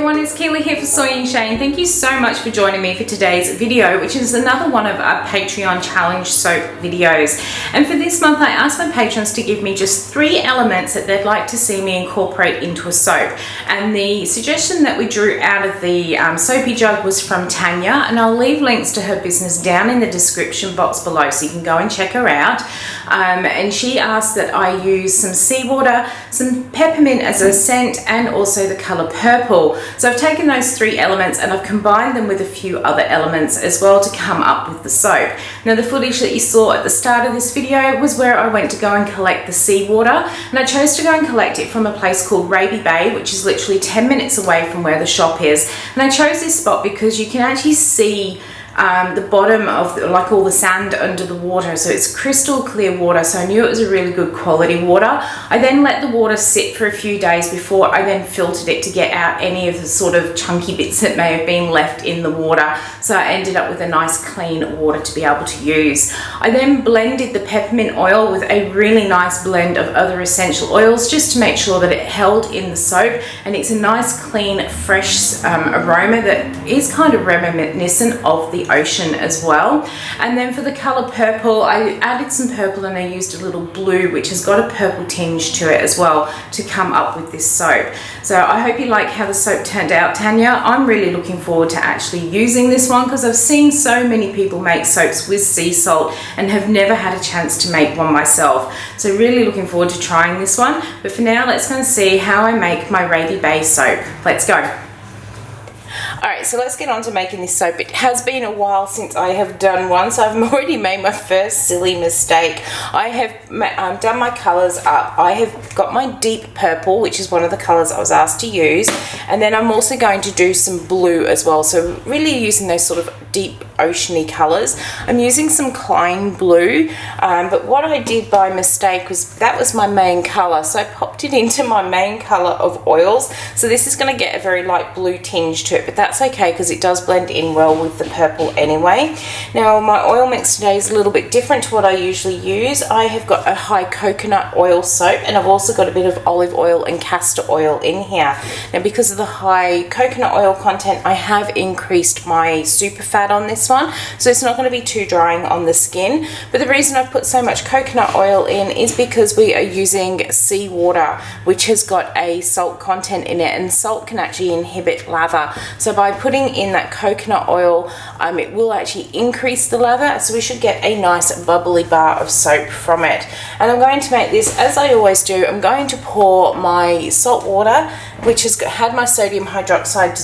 everyone, it's Keela here for Soy and Shea, and thank you so much for joining me for today's video, which is another one of our Patreon challenge soap videos. And for this month I asked my patrons to give me just 3 elements that they'd like to see me incorporate into a soap. And the suggestion that we drew out of the soapy jug was from Tanya, and I'll leave links to her business down in the description box below so you can go and check her out. And she asked that I use some seawater, some peppermint as a scent, and also the colour purple. So I've taken those 3 elements and I've combined them with a few other elements as well to come up with the soap. Now the footage that you saw at the start of this video was where I went to go and collect the seawater, and I chose to go and collect it from a place called Raby Bay, which is literally 10 minutes away from where the shop is. And I chose this spot because you can actually see the bottom of like all the sand under the water, so it's crystal clear water, so I knew it was a really good quality water. I then let the water sit for a few days before I then filtered it to get out any of the sort of chunky bits that may have been left in the water, so I ended up with a nice clean water to be able to use. I then blended the peppermint oil with a really nice blend of other essential oils just to make sure that it held in the soap, and it's a nice clean fresh aroma that is kind of reminiscent of the ocean as well. And then for the colour purple, I added some purple and I used a little blue which has got a purple tinge to it as well to come up with this soap. So I hope you like how the soap turned out, Tanya. I'm really looking forward to actually using this one because I've seen so many people make soaps with sea salt and have never had a chance to make one myself. So really looking forward to trying this one. But for now, let's go and see how I make my Raby Bay soap. Let's go. Alright, so let's get on to making this soap. It has been a while since I have done one, so I've already made my first silly mistake. I have done my colours up. I have got my deep purple, which is one of the colours I was asked to use, and then I'm also going to do some blue as well, so really using those sort of deep oceany colours. I'm using some Klein blue, but what I did by mistake was that was my main colour, so I popped it into my main colour of oils. So this is going to get a very light blue tinge to it, but that's okay because it does blend in well with the purple anyway. Now my oil mix today is a little bit different to what I usually use. I have got a high coconut oil soap, and I've also got a bit of olive oil and castor oil in here. Now because of the high coconut oil content, I have increased my super fat on this one, so it's not going to be too drying on the skin. But the reason I've put so much coconut oil in is because we are using seawater, which has got a salt content in it, and salt can actually inhibit lather. So by putting in that coconut oil, it will actually increase the lather, so we should get a nice bubbly bar of soap from it. And I'm going to make this as I always do. I'm going to pour my salt water, which has had my sodium hydroxide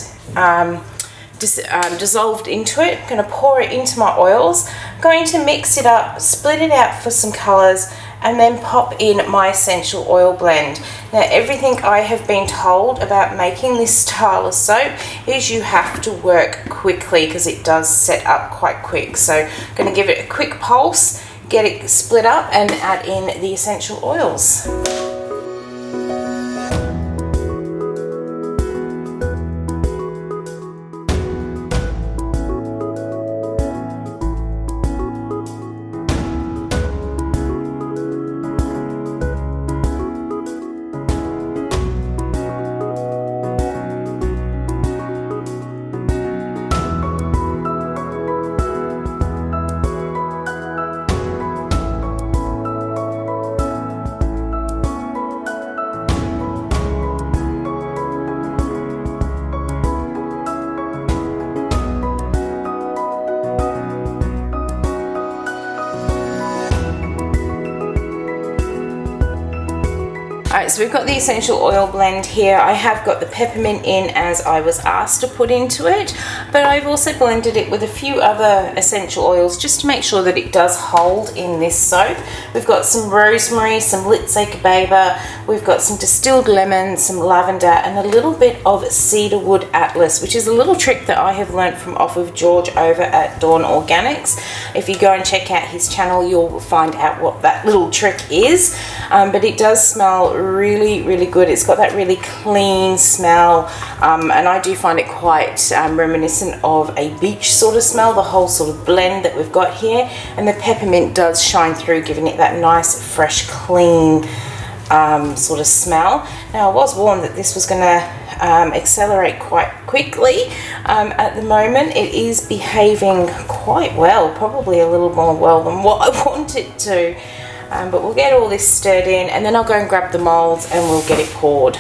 dissolved into it. I'm going to pour it into my oils. I'm going to mix it up, split it out for some colours, and then pop in my essential oil blend. Now everything I have been told about making this style of soap is you have to work quickly because it does set up quite quick. So I'm going to give it a quick pulse, get it split up, and add in the essential oils. Alright, so we've got the essential oil blend here. I have got the peppermint in as I was asked to put into it, but I've also blended it with a few other essential oils just to make sure that it does hold in this soap. We've got some rosemary, some Litzakebaber, we've got some distilled lemon, some lavender, and a little bit of cedarwood atlas, which is a little trick that I have learnt from off of George over at Dawn Organics. If you go and check out his channel, you'll find out what that little trick is, but it does smell really good. It's got that really clean smell, and I do find it quite reminiscent of a beach sort of smell, the whole sort of blend that we've got here, and the peppermint does shine through, giving it that nice fresh clean sort of smell. Now I was warned that this was going to accelerate quite quickly. At the moment it is behaving quite well, probably a little more well than what I want it to. But we'll get all this stirred in, and then I'll go and grab the molds and we'll get it poured.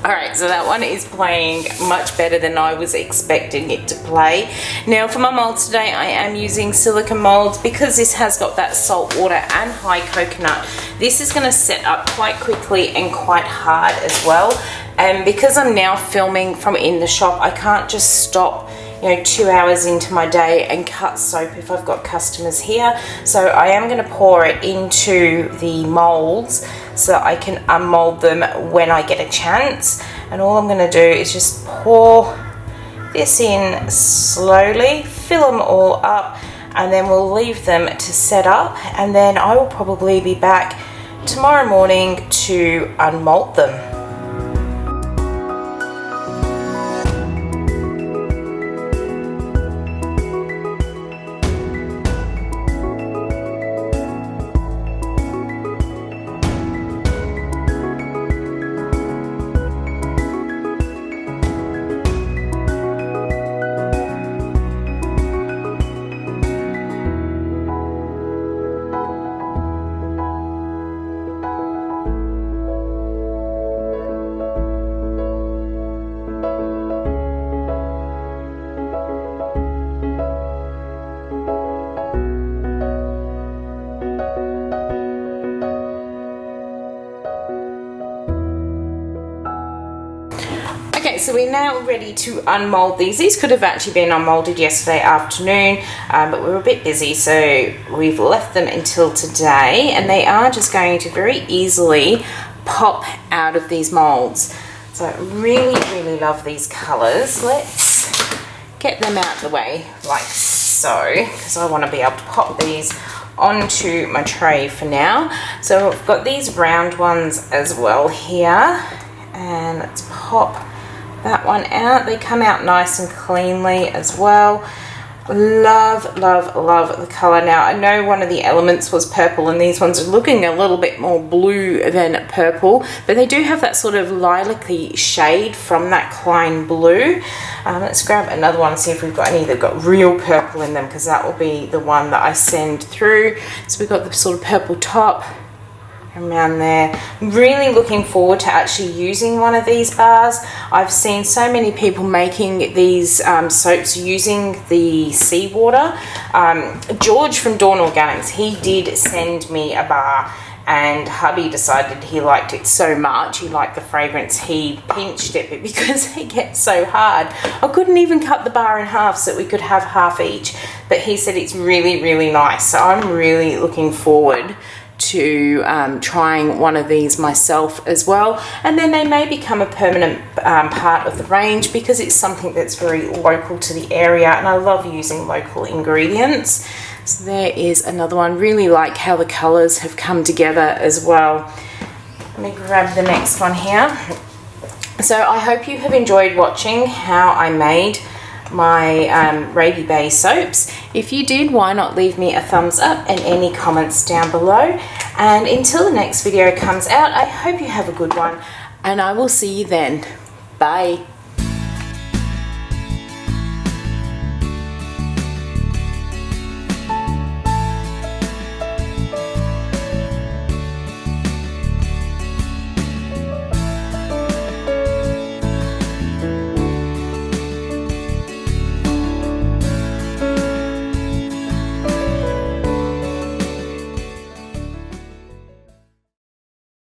Alright, so that one is playing much better than I was expecting it to play. Now for my molds today, I am using silicone molds because this has got that salt water and high coconut. This is going to set up quite quickly and quite hard as well. And because I'm now filming from in the shop, I can't just stop 2 hours into my day and cut soap if I've got customers here. So I am going to pour it into the molds so that I can unmold them when I get a chance. And all I'm going to do is just pour this in slowly, fill them all up, and then we'll leave them to set up, and then I will probably be back tomorrow morning to unmold them. Okay, so we're now ready to unmold these. These could have actually been unmolded yesterday afternoon, but we were a bit busy, so we've left them until today, and they are just going to very easily pop out of these molds. So I really, really love these colours. Let's get them out of the way like so, because I want to be able to pop these onto my tray for now. So I've got these round ones as well here, and let's pop that one out. They come out nice and cleanly as well. Love, love, love the colour. Now I know one of the elements was purple, and these ones are looking a little bit more blue than purple, but they do have that sort of lilac-y shade from that Klein blue. Let's grab another one and see if we've got any that got real purple in them, because that will be the one that I send through. So we've got the sort of purple top around there. I'm really looking forward to actually using one of these bars. I've seen so many people making these soaps using the seawater. George from Dawn Organics, he did send me a bar, and hubby decided he liked it so much, he liked the fragrance, he pinched it, but because it gets so hard, I couldn't even cut the bar in half so that we could have half each. But he said it's really, really nice. So I'm really looking forward to trying one of these myself as well, and then they may become a permanent part of the range, because it's something that's very local to the area, and I love using local ingredients. So there is another one. Really like how the colors have come together as well. Let me grab the next one here. So I hope you have enjoyed watching how I made my Raby Bay soaps. If you did, why not leave me a thumbs up and any comments down below. And until the next video comes out, I hope you have a good one, and I will see you then. Bye.